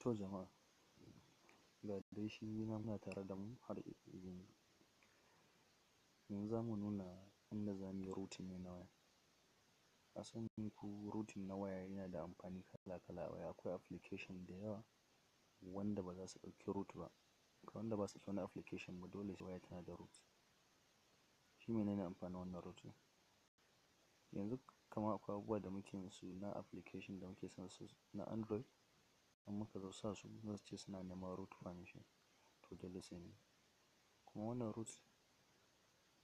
To jama'a, ga dai shi nan muna tare da mu har yanzu. Yanzu za mu nuna inda za mu yi routing ne na waya. A sanin ku routing na waya yana da amfani kala-kala a waya. Akwai application da yawa wanda ba za su ɗauki root ba. Ga wanda ba su da wani application ba dole sai waya tana da root. Shi menene amfanin wannan root ɗin? Yanzu kamar akwai abubuwa da muke yin su na application da muke son su na Android, in muka zo sa su za su ce suna neman root permission, to dole sai mu yi. Kuma wannan root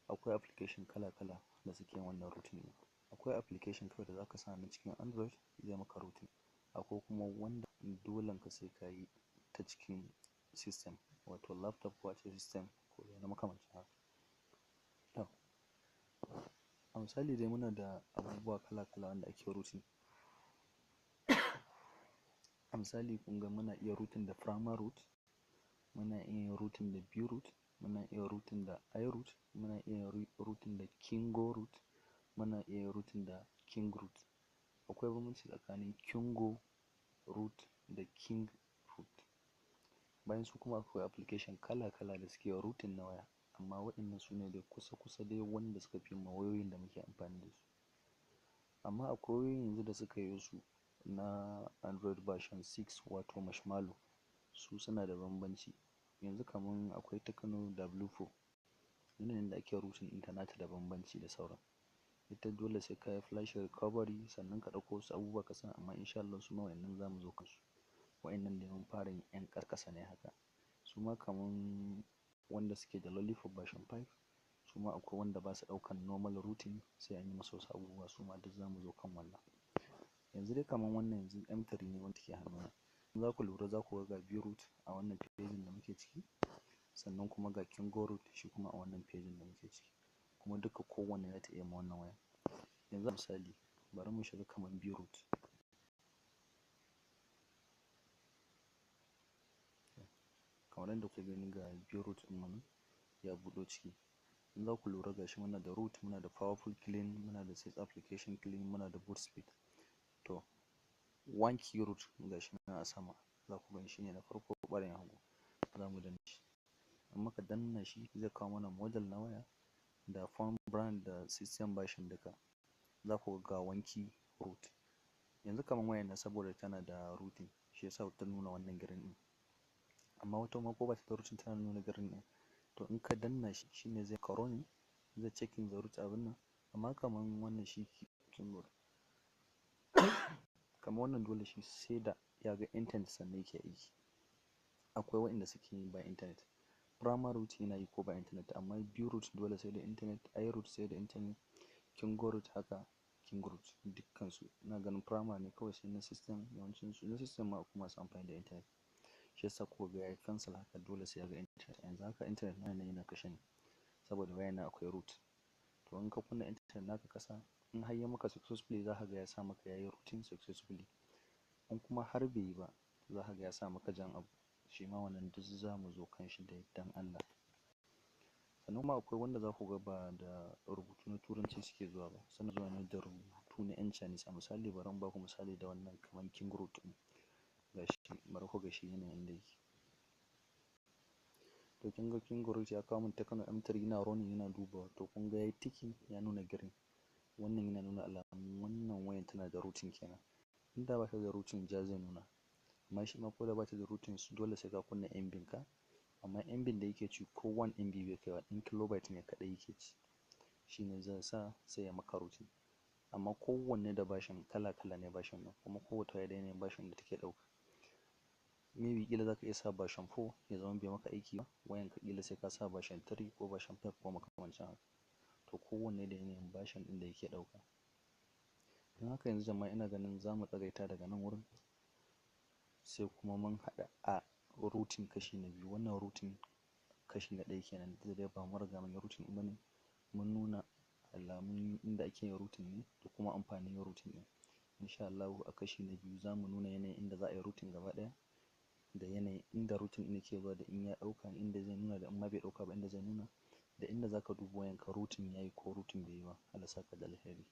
akwai application kala-kala da suke yin wannan routing ɗin. Akwai application kawai da za ka sa na cikin Android zai maka routing. Akwai kuma wanda dolen ka sai ka yi ta cikin system, wato laptop ko ace system ko wani makamancin haka. To, a misali dai muna da abubuwa kala-kala wanda ake routing. A misali kun ga muna iya routing da Prama root, muna iya yin routing da B root, muna iya routing da I root, muna iya routing da Kingo root, muna iya routing da King root. Akwai bambanci tsakanin Kingo root da King root. Bayan su kuma akwai application kala-kala da suke routing na waya, amma waɗannan su ne dai kusa-kusa dai wanda suka fi ma wayoyin da muke amfani da su. Amma akwai wayoyin yanzu da suka yi su na Android version 6 wato Marshmallow, su suna da bambanci. Yanzu kaman akwai Tecno W4, yanayin da ake routing ɗinta nata da bambanci da sauran. Ita dole sai ka yi flash recovery sannan ka ɗauko wasu abubuwa ka sa, amma insha Allah su ma waɗannan za mu zo kansu. Waɗannan dai mun fara yin 'yan ƙarƙasa ne haka. Su ma kaman wanda suke da Lollipop version 5, su ma akwai wanda ba su ɗaukan normal routing sai an yi musu wasu abubuwa, su ma duk za mu zo kan wannan. Yanzu dai kaman wannan yanzu M3 ne wanda ke hannuna. In za ku lura za ku ga B root a wannan pejin da muke ciki, sannan kuma ga Kingo root shi kuma a wannan pejin da muke ciki. Kuma duka kowanne za ta iya ma wannan waya. Yanzu misali bari mu shiga kaman B root. Kamar yadda kuke gani ga B root ɗin mu ya buɗo ciki. In za ku lura ga shi muna da root, muna da powerful clean, muna da sys application clean, muna da boot speed. To, one key root ga shi nan a sama, za ku gani shi ne na farko ɓarayin hagu. Za mu danna shi. In muka danna shi zai kawo mana model na waya da phone brand da system version duka. Za ku ga one key root. Yanzu kaman wayan nan saboda tana da routing shi ya sa ta nuna wannan green ɗin. Amma wata ma ko ba ta da routing tana nuna green ɗin. To in ka danna shi shine zai ka running, zai checking the root abin nan. Amma kaman wannan shi kin root. Kaman wannan dole shi sai da ya ga internet sannan yake aiki. Akwai waɗanda suke yi ba internet. Prama root yana yi ko ba internet, amma B root dole sai da internet, I root sai da internet, Kingo root haka, King root dukkansu. Ina ganin Prama ne kawai sai na system yawancinsu. Na system ma akwai masu amfani da internet. Shi ya sa kuka ga yayi cancel haka dole sai ya ga internet. Yanzu haka internet na nan yana kashe ni saboda wayan nan akwai root. To in ka kunna internet naka kasa, in har ya maka successfully za ka ga ya sa maka yayi routing successfully. In kuma har bai yi ba za ka ga ya sa maka jan abu. Shi ma wannan duk za mu zo kan shi da yardan Allah. Sannan kuma akwai wanda za ku ga ba da rubutu na Turanci suke zuwa ba, suna zuwa ne da rubutu na 'yan Chinese. A misali bari in ba ku misali da wannan kaman King root ɗin. Ga shi bari ku ga shi yanayin da yake. To kin ga King root ya kawo min Tecno M3 yana running yana dubawa. To kun ga yayi ticking ya nuna green. Wannan yana nuna alamun wannan wayan tana da routing kenan. In da ba ta da routing ja zai nuna. Amma shi ma ko da ba ta da routing dole sai ka kunna MB ka. Amma MB da yake ci ko 1 MB bai kai ba, ɗan kilobyte ne kaɗai yake ci. Shi ne zai sa sai ya maka routing. Amma kowanne da version kala-kala ne version ɗin, kuma kowace waya da yanayin version da take ɗauka. Maybe ƙila za ka iya sa version 4 ya zama bai maka aiki ba. Wayan ka ƙila sai ka sa version 3 ko version 5 ko makamancin haka. To kowanne da yanayin version ɗin da yake ɗauka. Don haka yanzu jama'a ina ganin za mu tsagaita daga nan wurin. Sai kuma mun haɗa a routing kashi na biyu. Wannan routing kashi na ɗaya kenan. Da dai ba mu riga mun yi routing ɗin ba ne. Mun nuna alamun inda ake yin routing ne da kuma amfanin yin routing ɗin. Insha Allahu a kashi na biyu za mu nuna yanayin inda za a yi routing gaba ɗaya, da yanayin inda routing ɗin yake zuwa, da in ya ɗauka inda zai nuna, da in ma bai ɗauka ba inda zai nuna, da inda za ka duba wayanka routing ya yi ko routing bai yi ba. Allah saka da alheri.